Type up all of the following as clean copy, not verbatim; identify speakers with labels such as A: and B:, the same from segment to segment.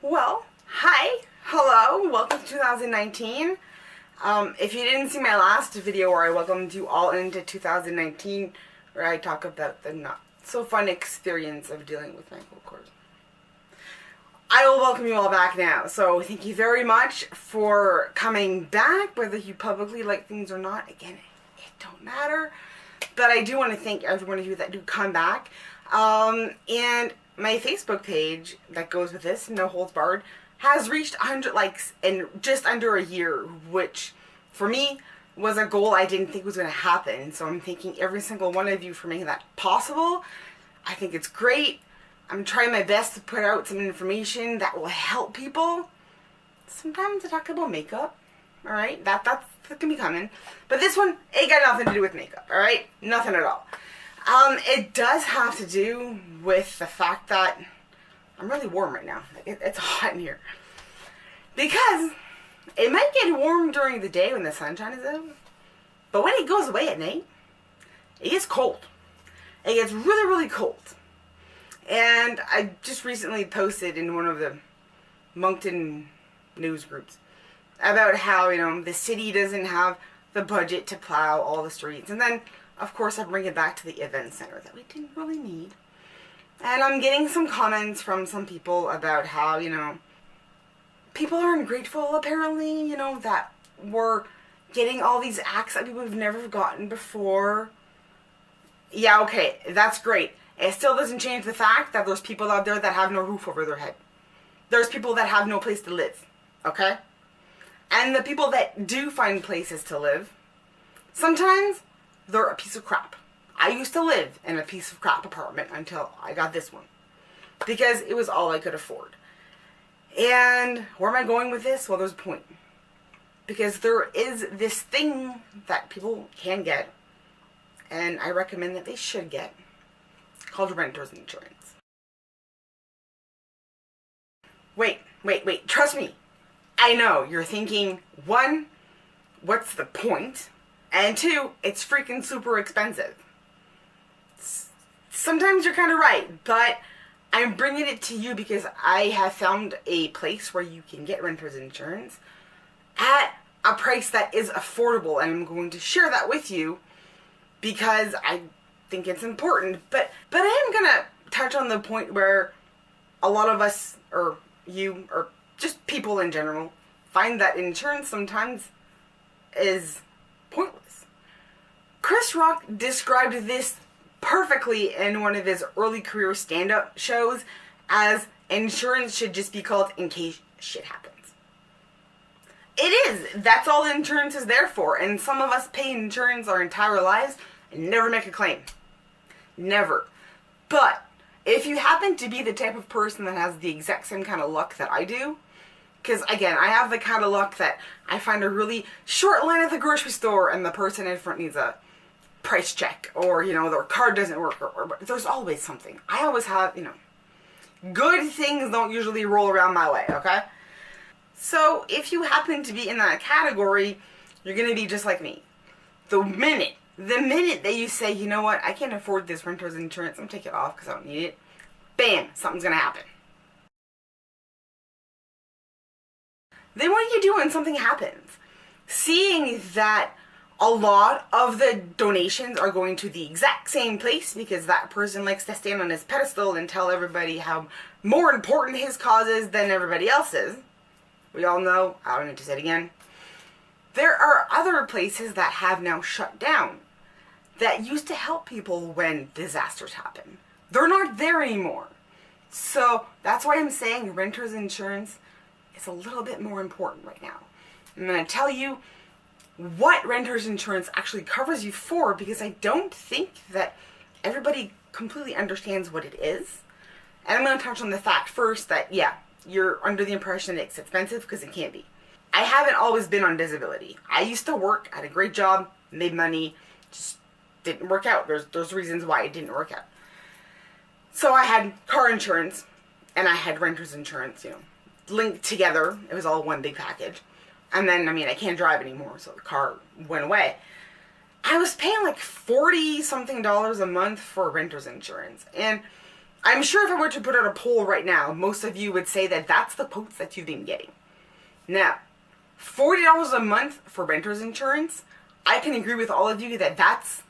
A: Well, hi, hello, welcome to 2019. If you didn't see my last video where I welcomed you all into 2019, where I talk about the not so fun experience of dealing with my vocal cords, I will welcome you all back now. So thank you very much for coming back, whether you publicly like things or not. Again, it don't matter. But I do want to thank every one of you that do come back. And my Facebook page that goes with this, No Holds Barred, has reached 100 likes in just under a year, which for me was a goal I didn't think was going to happen. So I'm thanking every single one of you for making that possible. I think it's great. I'm trying my best to put out some information that will help people. Sometimes I talk about makeup, alright? That can be coming. But this one, it got nothing to do with makeup, alright? Nothing at all. It does have to do with the fact that I'm really warm right now. It's hot in here. Because it might get warm during the day when the sunshine is out, but when it goes away at night, it gets cold. It gets really, really cold. And I just recently posted in one of the Moncton news groups about how, the city doesn't have the budget to plow all the streets. And then, of course, I bring it back to the event center that we didn't really need. And I'm getting some comments from some people about how, people are ungrateful, apparently, that we're getting all these acts that people have never gotten before. Yeah, okay, that's great. It still doesn't change the fact that there's people out there that have no roof over their head. There's people that have no place to live, okay? And the people that do find places to live, sometimes they're a piece of crap. I used to live in a piece of crap apartment until I got this one, because it was all I could afford. And where am I going with this? Well, there's a point. Because there is this thing that people can get, and I recommend that they should get, called renter's insurance. Wait, trust me. I know, you're thinking, one, what's the point? And two, it's freaking super expensive. Sometimes you're kind of right, but I'm bringing it to you because I have found a place where you can get renter's insurance at a price that is affordable, and I'm going to share that with you because I think it's important. But I am going to touch on the point where a lot of us, or you, or just people in general, find that insurance sometimes is pointless. Chris Rock described this perfectly in one of his early career stand-up shows as insurance should just be called in case shit happens. It is. That's all insurance is there for. And some of us pay insurance our entire lives and never make a claim. Never. But if you happen to be the type of person that has the exact same kind of luck that I do, because again, I have the kind of luck that I find a really short line at the grocery store and the person in front needs a price check, or, their card doesn't work, or there's always something. I always have, good things don't usually roll around my way, okay? So if you happen to be in that category, you're going to be just like me. The minute that you say, you know what, I can't afford this renter's insurance, I'm going to take it off because I don't need it, bam, something's going to happen. Then what do you do when something happens? Seeing that a lot of the donations are going to the exact same place because that person likes to stand on his pedestal and tell everybody how more important his cause is than everybody else's. We all know, I don't need to say it again. There are other places that have now shut down that used to help people when disasters happen. They're not there anymore. So that's why I'm saying renter's insurance is a little bit more important right now. I'm going to tell you what renter's insurance actually covers you for, because I don't think that everybody completely understands what it is. And I'm going to touch on the fact first that, yeah, you're under the impression that it's expensive, because it can't be. I haven't always been on disability. I used to work, had a great job, made money, just didn't work out. There's reasons why it didn't work out. So I had car insurance, and I had renter's insurance, linked together. It was all one big package. And then, I can't drive anymore, so the car went away. I was paying like $40-something a month for renter's insurance. And I'm sure if I were to put out a poll right now, most of you would say that that's the quotes that you've been getting. Now, $40 a month for renter's insurance, I can agree with all of you that that's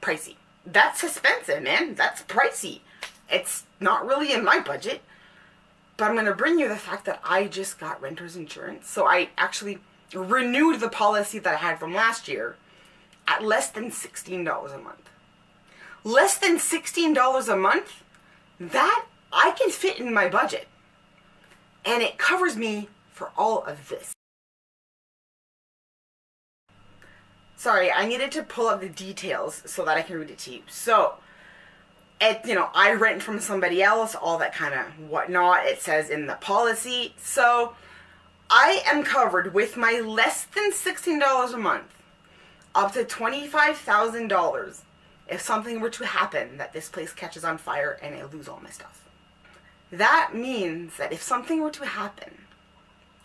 A: pricey. That's expensive, man. That's pricey. It's not really in my budget. But I'm going to bring you the fact that I just got renter's insurance. So I actually renewed the policy that I had from last year at less than $16 a month. Less than $16 a month? That I can fit in my budget. And it covers me for all of this. Sorry, I needed to pull up the details so that I can read it to you. So, I rent from somebody else, all that kind of whatnot. It says in the policy. So, I am covered with my less than $16 a month, up to $25,000 if something were to happen that this place catches on fire and I lose all my stuff. That means that if something were to happen,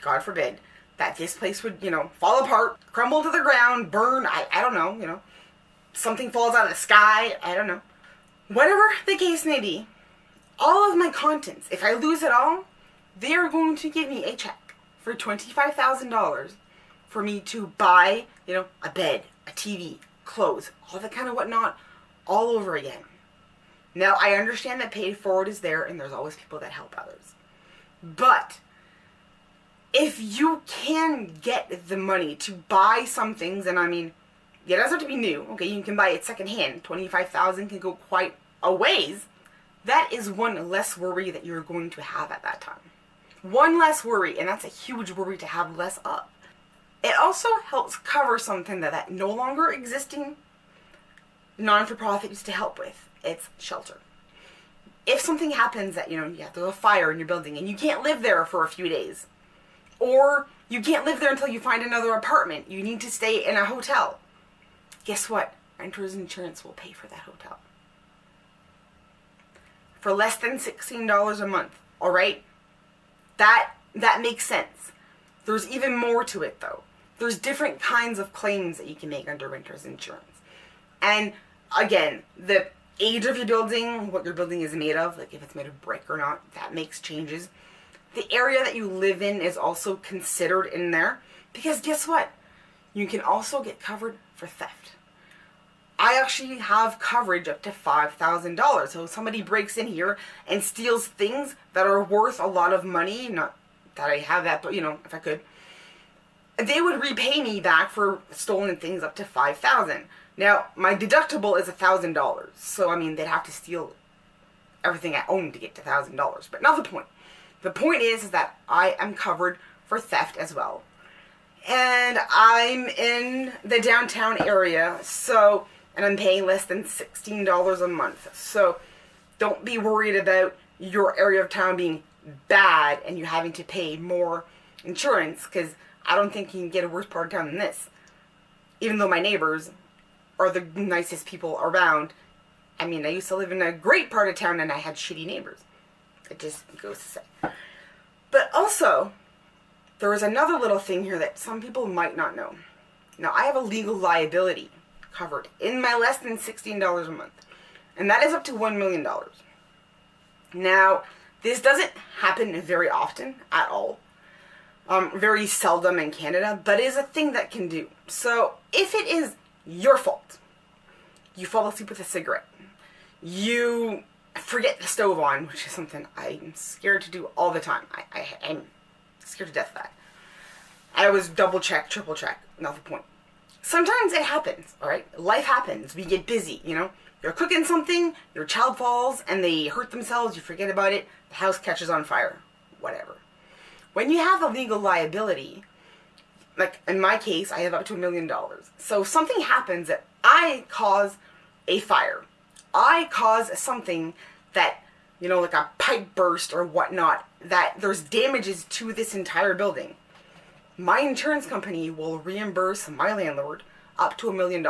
A: God forbid, that this place would, fall apart, crumble to the ground, burn, I don't know, something falls out of the sky, I don't know. Whatever the case may be, all of my contents, if I lose it all, they are going to give me a check for $25,000 for me to buy, a bed, a TV, clothes, all that kind of whatnot, all over again. Now, I understand that paid forward is there and there's always people that help others. But if you can get the money to buy some things, and it doesn't have to be new. Okay, you can buy it secondhand. $25,000 can go quite a ways. That is one less worry that you're going to have at that time. One less worry, and that's a huge worry to have less of. It also helps cover something that no longer existing non-for-profit used to help with. It's shelter. If something happens that, there's a fire in your building and you can't live there for a few days, or you can't live there until you find another apartment, you need to stay in a hotel, guess what? Renter's insurance will pay for that hotel. For less than $16 a month, alright? That makes sense. There's even more to it though. There's different kinds of claims that you can make under renter's insurance. And again, the age of your building, what your building is made of, like if it's made of brick or not, that makes changes. The area that you live in is also considered in there, because guess what? You can also get covered for theft. I actually have coverage up to $5,000. So if somebody breaks in here and steals things that are worth a lot of money, not that I have that, but if I could, they would repay me back for stolen things up to $5,000. Now, my deductible is $1,000. So, they'd have to steal everything I own to get to $1,000. But not the point. The point is that I am covered for theft as well. And I'm in the downtown area, and I'm paying less than $16 a month. So don't be worried about your area of town being bad and you having to pay more insurance, because I don't think you can get a worse part of town than this. Even though my neighbors are the nicest people around. I used to live in a great part of town and I had shitty neighbors. It just goes to say. But also, there is another little thing here that some people might not know. Now, I have a legal liability covered in my less than $16 a month. And that is up to $1 million. Now, this doesn't happen very often at all. Very seldom in Canada, but it is a thing that can do. So, if it is your fault, you fall asleep with a cigarette, you forget the stove on, which is something I'm scared to do all the time. I'm scared to death of that. I always double check, triple check, not the point. Sometimes it happens, alright? Life happens, we get busy, You're cooking something, your child falls, and they hurt themselves, you forget about it, the house catches on fire, whatever. When you have a legal liability, like in my case, I have up to $1 million. So if something happens that I cause a fire, I cause something that, like a pipe burst or whatnot, that there's damages to this entire building, my insurance company will reimburse my landlord up to $1 million.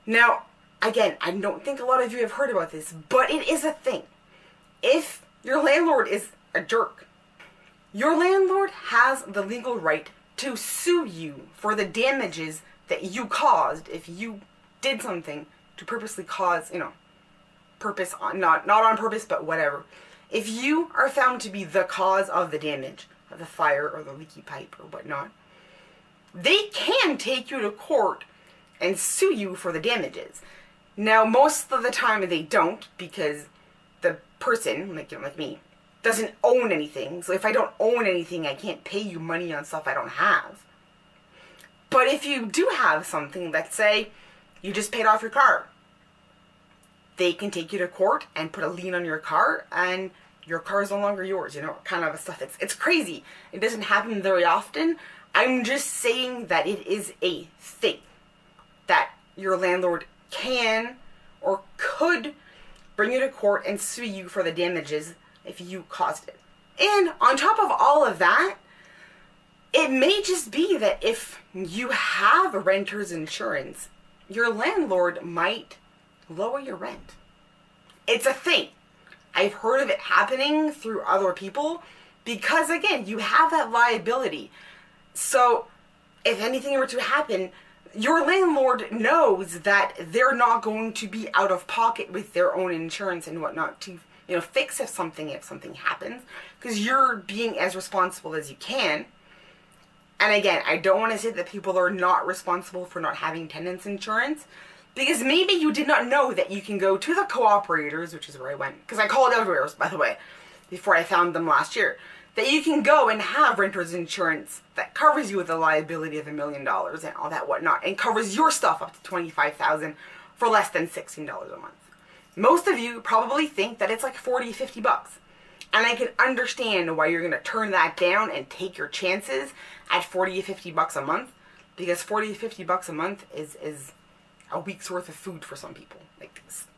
A: Now, again, I don't think a lot of you have heard about this, but it is a thing. If your landlord is a jerk, your landlord has the legal right to sue you for the damages that you caused if you did something to purposely cause, purpose, not on purpose, but whatever. If you are found to be the cause of the damage, of the fire or the leaky pipe or whatnot, they can take you to court and sue you for the damages. Now, most of the time they don't, because the person, like me, doesn't own anything. So if I don't own anything, I can't pay you money on stuff I don't have. But if you do have something, let's say you just paid off your car, they can take you to court and put a lien on your car, and your car is no longer yours, kind of stuff. It's crazy. It doesn't happen very often. I'm just saying that it is a thing that your landlord can or could bring you to court and sue you for the damages if you caused it. And on top of all of that, it may just be that if you have renter's insurance, your landlord might lower your rent. It's a thing. I've heard of it happening through other people because, again, you have that liability. So if anything were to happen, your landlord knows that they're not going to be out of pocket with their own insurance and whatnot to, fix if something happens, because you're being as responsible as you can. And again, I don't want to say that people are not responsible for not having tenants insurance, because maybe you did not know that you can go to the cooperators, which is where I went, because I called everywhere, by the way, before I found them last year, that you can go and have renter's insurance that covers you with a liability of $1 million and all that whatnot, and covers your stuff up to $25,000 for less than $16 a month. Most of you probably think that it's like $40, $50. And I can understand why you're going to turn that down and take your chances at $40 to $50 a month, because $40 to $50 a month is a week's worth of food for some people.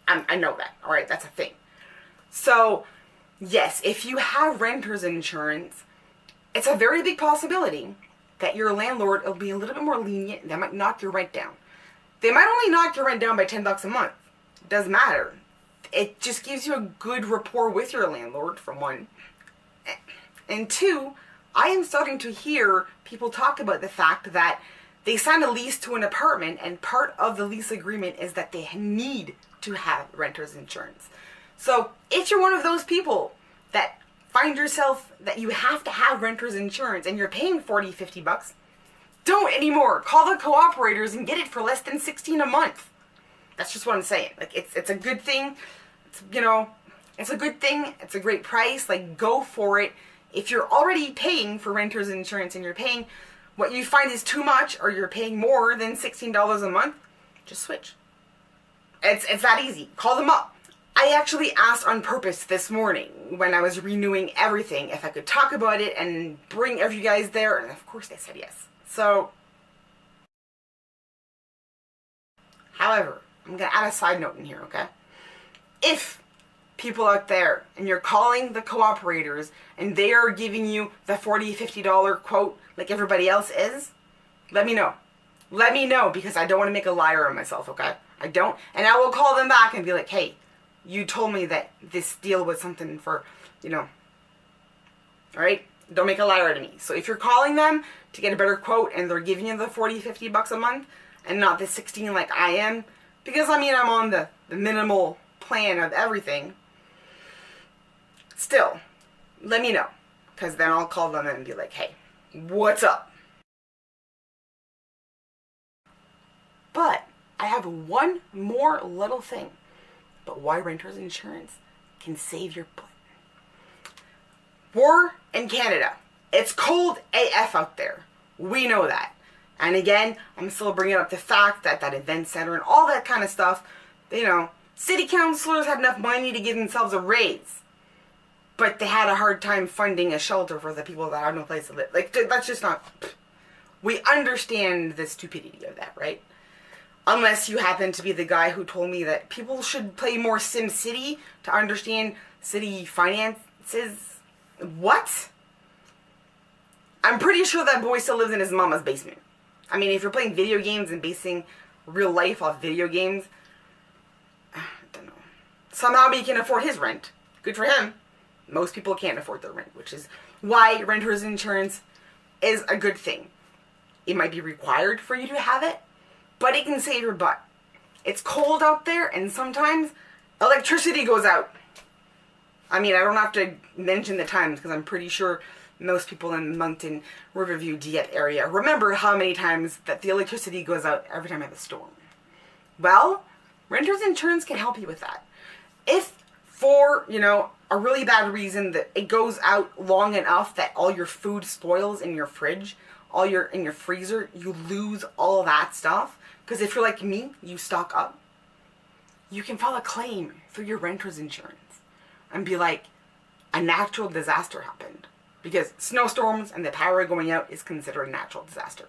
A: I know that. All right, that's a thing. So, yes, if you have renter's insurance, it's a very big possibility that your landlord will be a little bit more lenient. They might knock your rent down. They might only knock your rent down by $10 a month. It doesn't matter. It just gives you a good rapport with your landlord, for one. And two, I am starting to hear people talk about the fact that they sign a lease to an apartment, and part of the lease agreement is that they need to have renter's insurance. So if you're one of those people that find yourself that you have to have renter's insurance and you're paying $40, $50, don't anymore. Call the cooperators and get it for less than $16 a month. That's just what I'm saying. It's a good thing. It's a good thing. It's a great price. Go for it. If you're already paying for renter's insurance and you're paying what you find is too much, or you're paying more than $16 a month, just switch. It's that easy. Call them up. I actually asked on purpose this morning when I was renewing everything if I could talk about it and bring you guys there, and of course they said yes. So, however, I'm going to add a side note in here, okay? If people out there and you're calling the cooperators and they are giving you the $40, $50 quote like everybody else is, let me know. Let me know, because I don't want to make a liar of myself, okay? I don't. And I will call them back and be like, hey, you told me that this deal was something for, alright? Don't make a liar out of me. So if you're calling them to get a better quote and they're giving you the $40, $50 a month and not the $16 like I am, because I'm on the minimal plan of everything, still, let me know. Because then I'll call them and be like, hey, what's up? But I have one more little thing about why renter's insurance can save your butt. We're in Canada. It's cold AF out there. We know that. And again, I'm still bringing up the fact that that event center and all that kind of stuff, city councilors had enough money to give themselves a raise, but they had a hard time funding a shelter for the people that have no place to live. That's just not... We understand the stupidity of that, right? Unless you happen to be the guy who told me that people should play more Sim City to understand city finances. What? I'm pretty sure that boy still lives in his mama's basement. If you're playing video games and basing real life off video games, I don't know. Somehow he can afford his rent. Good for him. Most people can't afford their rent, which is why renter's insurance is a good thing. It might be required for you to have it, but it can save your butt. It's cold out there, and sometimes Electricity goes out. I mean, I don't have to mention the times because I'm pretty sure most people in Moncton, Riverview, Dieppe area remember how many times that the electricity goes out every time I have a storm. Well, renter's insurance can help you with that. If for, a really bad reason that it goes out long enough that all your food spoils in your fridge, in your freezer, you lose all that stuff. Because if you're like me, you stock up. You can file a claim through your renter's insurance and be like, a natural disaster happened. Because snowstorms and the power going out is considered a natural disaster.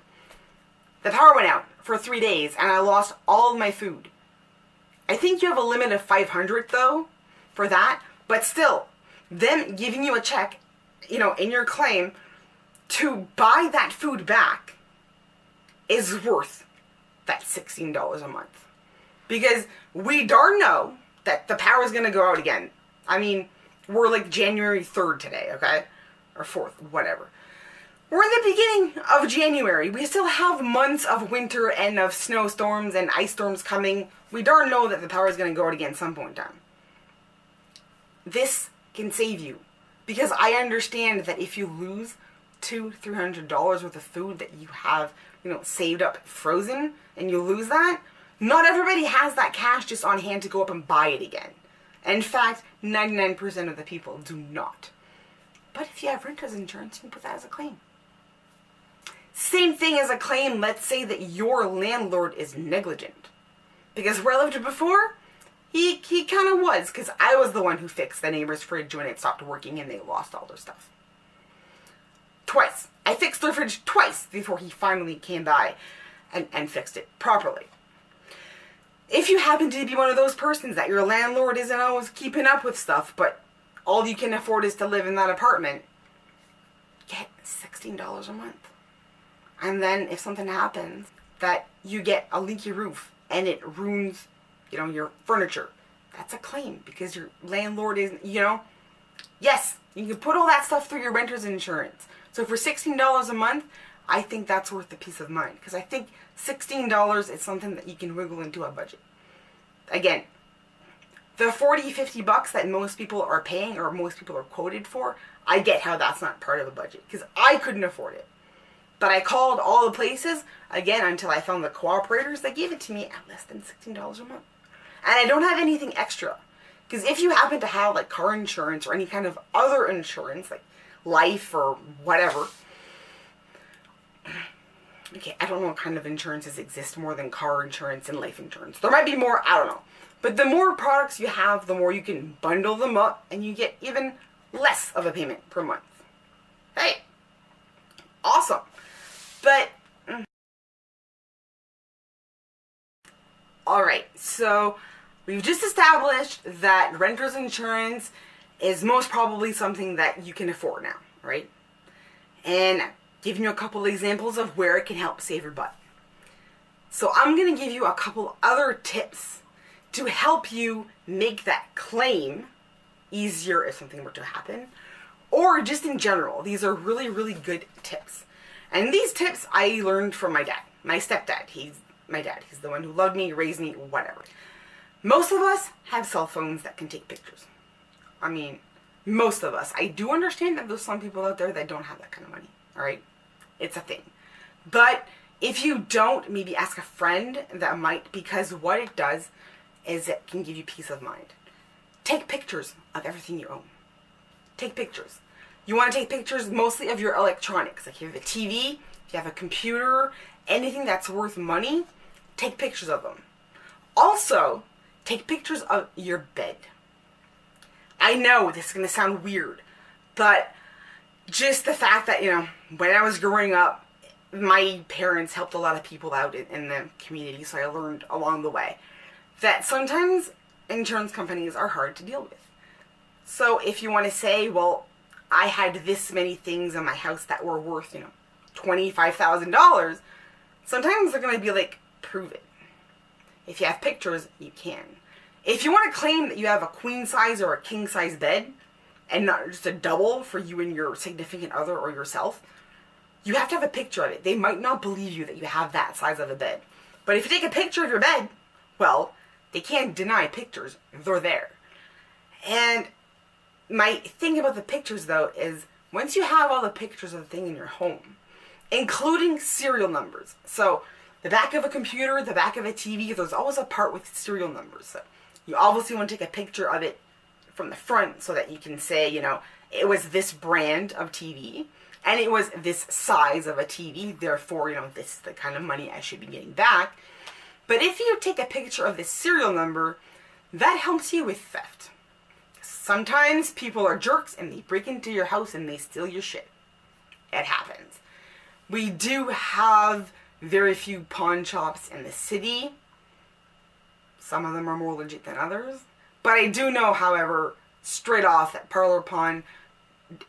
A: The power went out for 3 days and I lost all of my food. I think you have a limit of 500 though for that. But still, them giving you a check, in your claim to buy that food back is worth that $16 a month. Because we darn know that the power is going to go out again. I mean, we're like January 3rd today, okay? Or 4th, whatever. We're in the beginning of January. We still have months of winter and of snowstorms and ice storms coming. We darn know that the power is going to go out again at some point in time. This can save you. Because I understand that if you lose $200-300 worth of food that you have, saved up, frozen, and you lose that, not everybody has that cash just on hand to go up and buy it again. In fact, 99% of the people do not. But if you have renter's insurance, you can put that as a claim. Same thing as a claim, let's say that your landlord is negligent. Because where I lived before, he kind of was, because I was the one who fixed the neighbor's fridge when it stopped working and they lost all their stuff. Twice. I fixed their fridge twice before he finally came by and fixed it properly. If you happen to be one of those persons that your landlord isn't always keeping up with stuff, but all you can afford is to live in that apartment, get $16 a month. And then if something happens that you get a leaky roof and it ruins, your furniture, that's a claim because your landlord isn't, yes, you can put all that stuff through your renter's insurance. So for $16 a month, I think that's worth the peace of mind because I think $16 is something that you can wiggle into a budget. Again, the $40-50 that most people are paying or most people are quoted for, I get how that's not part of a budget because I couldn't afford it. But I called all the places, again, until I found the cooperators that gave it to me at less than $16 a month. And I don't have anything extra. Because if you happen to have like car insurance or any kind of other insurance, like life or whatever, okay, I don't know what kind of insurances exist more than car insurance and life insurance. There might be more, I don't know. But the more products you have, the more you can bundle them up and you get even less of a payment per month. Hey, awesome. But, alright, so we've just established that renter's insurance is most probably something that you can afford now, right? And giving you a couple examples of where it can help save your butt. So I'm going to give you a couple other tips to help you make that claim easier if something were to happen, or just in general. These are really, really good tips. And these tips I learned from my dad, my stepdad. He's my dad. He's the one who loved me, raised me, whatever. Most of us have cell phones that can take pictures. I mean, most of us. I do understand that there's some people out there that don't have that kind of money, all right? It's a thing. But if you don't, maybe ask a friend that might, because what it does is it can give you peace of mind. Take pictures of everything you own. Take pictures. You want to take pictures mostly of your electronics. Like if you have a TV, if you have a computer, anything that's worth money, take pictures of them. Also, take pictures of your bed. I know this is going to sound weird, but just the fact that, when I was growing up, my parents helped a lot of people out in the community, so I learned along the way that sometimes insurance companies are hard to deal with. So if you want to say, well, I had this many things in my house that were worth, $25,000, sometimes they're going to be like, prove it. If you have pictures, you can. If you want to claim that you have a queen size or a king size bed, and not just a double for you and your significant other or yourself, you have to have a picture of it. They might not believe you that you have that size of a bed. But if you take a picture of your bed, well, They can't deny pictures. They're there. And my thing about the pictures, though, is once you have all the pictures of the thing in your home, including serial numbers. So the back of a computer, the back of a TV, there's always a part with serial numbers. So you obviously want to take a picture of it from the front so that you can say, you know, it was this brand of TV and it was this size of a TV. Therefore, you know, this is the kind of money I should be getting back. But if you take a picture of this serial number, that helps you with theft. Sometimes people are jerks and they break into your house and they steal your shit. It happens. We do have very few pawn shops in the city. Some of them are more legit than others. But I do know, however, straight off that Parlor Pawn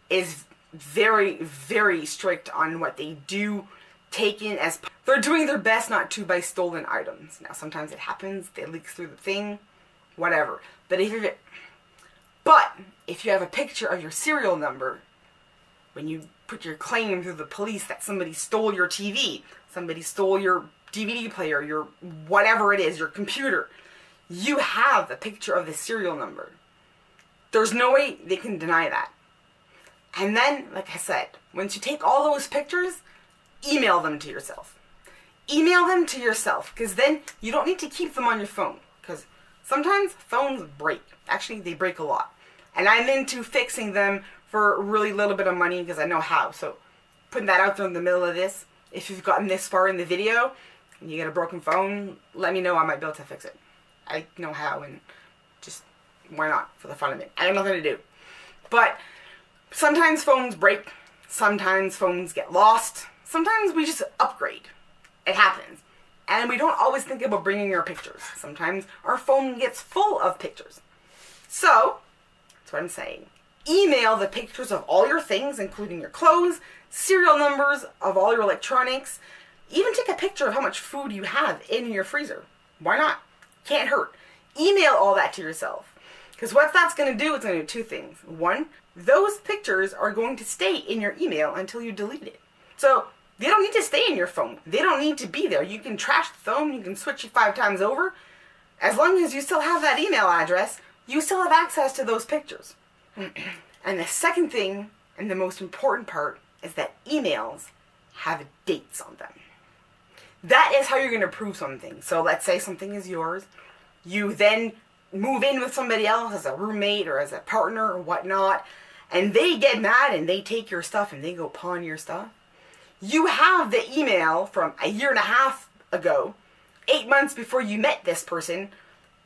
A: is very, very strict on what they do take in as... They're doing their best not to buy stolen items. Now, sometimes it happens. It leaks through the thing. Whatever. But if you have a picture of your serial number, when you put your claim through the police that somebody stole your TV, somebody stole your DVD player, your whatever it is, your computer, you have a picture of the serial number. There's no way they can deny that. And then, like I said, once you take all those pictures, email them to yourself. Email them to yourself, because then you don't need to keep them on your phone. Because sometimes phones break. Actually, they break a lot. And I'm into fixing them for a really little bit of money because I know how. So, putting that out there in the middle of this, if you've gotten this far in the video and you get a broken phone, let me know. I might be able to fix it. I know how, and just, why not, for the fun of it. I have nothing to do. But sometimes phones break. Sometimes phones get lost. Sometimes we just upgrade. It happens. And we don't always think about bringing our pictures. Sometimes our phone gets full of pictures. So, that's what I'm saying. Email the pictures of all your things, including your clothes, serial numbers of all your electronics. Even take a picture of how much food you have in your freezer. Why not? Can't hurt. Email all that to yourself. Because what that's going to do, it's going to do two things. One, those pictures are going to stay in your email until you delete it. So, they don't need to stay in your phone. They don't need to be there. You can trash the phone. You can switch it 5 times over. As long as you still have that email address, you still have access to those pictures. And the second thing, and the most important part, is that emails have dates on them. That is how you're going to prove something. So let's say something is yours. You then move in with somebody else as a roommate or as a partner or whatnot, and they get mad and they take your stuff and they go pawn your stuff. You have the email from a year and a half ago, 8 months before you met this person,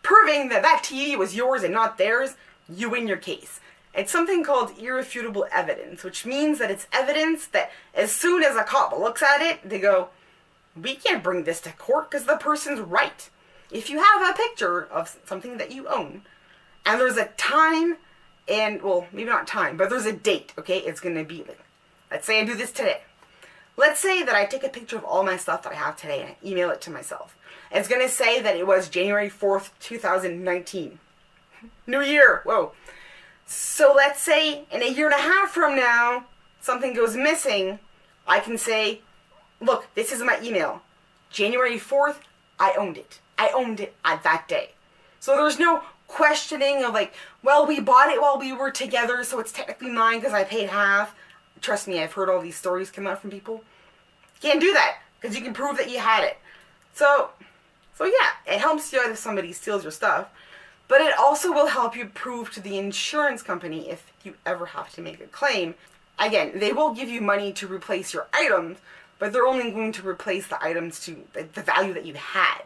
A: proving that that TV was yours and not theirs. You win your case. It's something called irrefutable evidence, which means that it's evidence that as soon as a cop looks at it, they go, we can't bring this to court because the person's right. If you have a picture of something that you own, and there's a time, and, well, maybe not time, but there's a date, okay? It's going to be, like, let's say I do this today. Let's say that I take a picture of all my stuff that I have today and I email it to myself. It's going to say that it was January 4th, 2019. New year, whoa. So let's say in a year and a half from now, something goes missing. I can say, look, this is my email. January 4th, I owned it. I owned it at that day. So there's no questioning of like, well, we bought it while we were together, so it's technically mine because I paid half. Trust me, I've heard all these stories come out from people. You can't do that because you can prove that you had it. So yeah, it helps you out if somebody steals your stuff, but it also will help you prove to the insurance company if you ever have to make a claim. Again, they will give you money to replace your items, but they're only going to replace the items to the value that you had.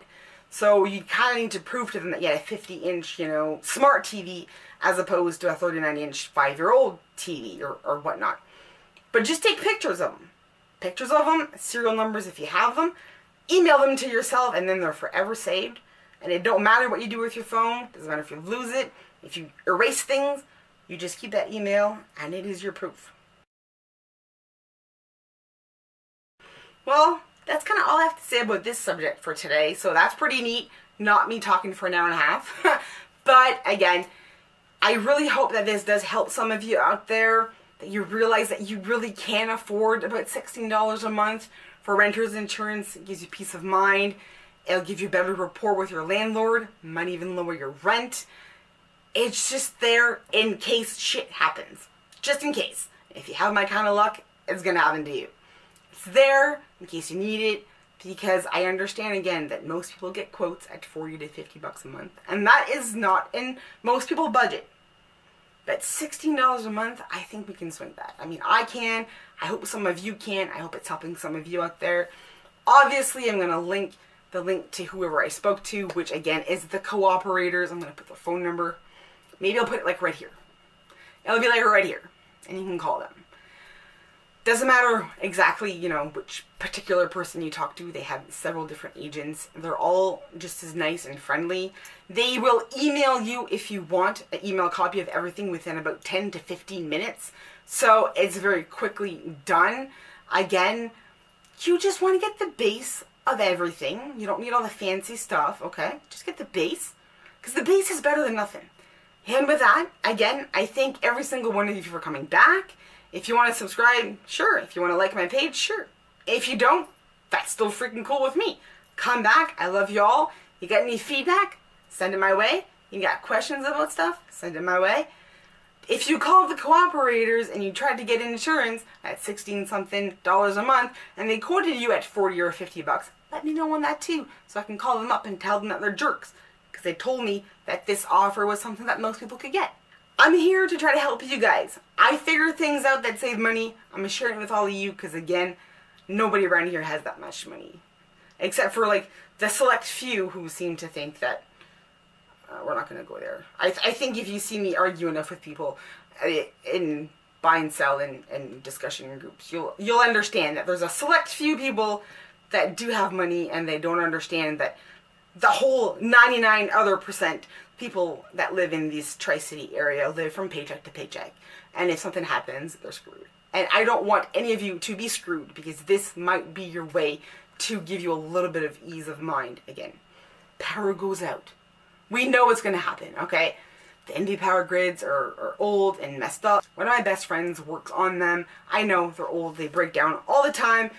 A: So you kind of need to prove to them that you had a 50-inch, smart TV as opposed to a 39-inch 5-year-old TV or whatnot. But just take pictures of them. Pictures of them, serial numbers if you have them. Email them to yourself and then they're forever saved. And it don't matter what you do with your phone. Doesn't matter if you lose it. If you erase things, you just keep that email and it is your proof. Well, that's kind of all I have to say about this subject for today. So that's pretty neat. Not me talking for an hour and a half. But again, I really hope that this does help some of you out there. That you realize that you really can afford about $16 a month for renter's insurance. It gives you peace of mind. It'll give you a better rapport with your landlord. Might even lower your rent. It's just there in case shit happens. Just in case. If you have my kind of luck, it's going to happen to you. It's there in case you need it, because I understand, again, that most people get quotes at $40 to $50 a month. And that is not in most people's budget. But $16 a month, I think we can swing that. I mean, I can. I hope some of you can. I hope it's helping some of you out there. Obviously, I'm going to link the link to whoever I spoke to, which, again, is the cooperators. I'm going to put the phone number. Maybe I'll put it, like, right here. It'll be, like, right here. And you can call them. Doesn't matter exactly, you know, which particular person you talk to. They have several different agents. They're all just as nice and friendly. They will email you if you want an email copy of everything within about 10 to 15 minutes. So it's very quickly done. Again, you just want to get the base of everything. You don't need all the fancy stuff, okay? Just get the base, because the base is better than nothing. And with that, again, I thank every single one of you for coming back. If you want to subscribe, sure. If you want to like my page, sure. If you don't, that's still freaking cool with me. Come back. I love you all. You got any feedback? Send it my way. You got questions about stuff? Send it my way. If you called the cooperators and you tried to get insurance at $16-something a month and they quoted you at $40 or $50, let me know on that too, so I can call them up and tell them that they're jerks, because they told me that this offer was something that most people could get. I'm here to try to help you guys. I figure things out that save money. I'm sharing it with all of you because, again, nobody around here has that much money. Except for, like, the select few who seem to think that we're not going to go there. I think if you see me argue enough with people in buy and sell and discussion groups, you'll understand that there's a select few people that do have money and they don't understand that the whole 99 other percent people that live in this Tri-City area live from paycheck to paycheck. And if something happens, they're screwed. And I don't want any of you to be screwed, because this might be your way to give you a little bit of ease of mind. Again, power goes out. We know what's going to happen, okay? The NV power grids are old and messed up. One of my best friends works on them. I know they're old. They break down all the time.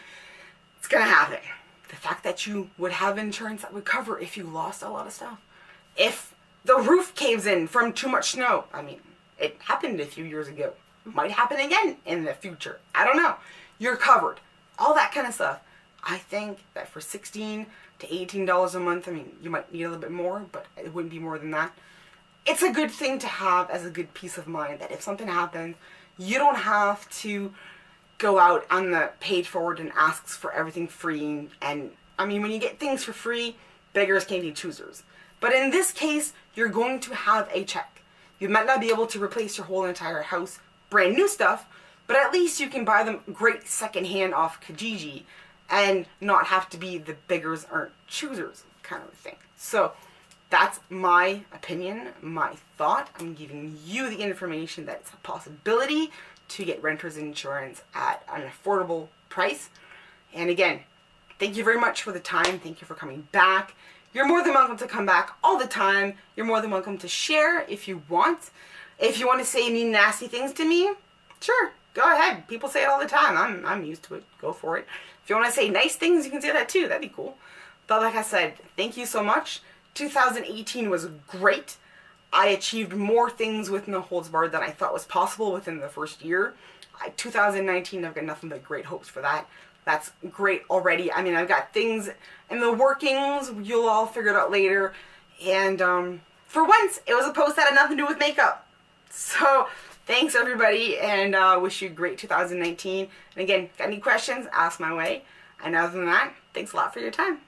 A: It's going to happen. The fact that you would have insurance that would cover if you lost a lot of stuff. If the roof caves in from too much snow. I mean, it happened a few years ago. It might happen again in the future. I don't know. You're covered. All that kind of stuff. I think that for $16 to $18 a month, I mean, you might need a little bit more, but it wouldn't be more than that. It's a good thing to have as a good peace of mind, that if something happens, you don't have to go out on the paid forward and asks for everything free. And I mean, when you get things for free, beggars can't be choosers. But in this case, you're going to have a check. You might not be able to replace your whole entire house, brand new stuff, but at least you can buy them great secondhand off Kijiji and not have to be the beggars aren't choosers kind of a thing. So that's my opinion, my thought. I'm giving you the information that it's a possibility to get renter's insurance at an affordable price. And again, thank you very much for the time. Thank you for coming back. You're more than welcome to come back all the time. You're more than welcome to share if you want. If you want to say mean, nasty things to me, sure, go ahead. People say it all the time. I'm used to it. Go for it. If you want to say nice things, you can say that too. That'd be cool. But like I said, thank you so much. 2018 was great. I achieved more things with No Holds Barred than I thought was possible within the first year. 2019, I've got nothing but great hopes for that. That's great already. I mean, I've got things in the workings. You'll all figure it out later. And for once, it was a post that had nothing to do with makeup. So thanks, everybody, and wish you a great 2019. And again, got any questions, ask my way. And other than that, thanks a lot for your time.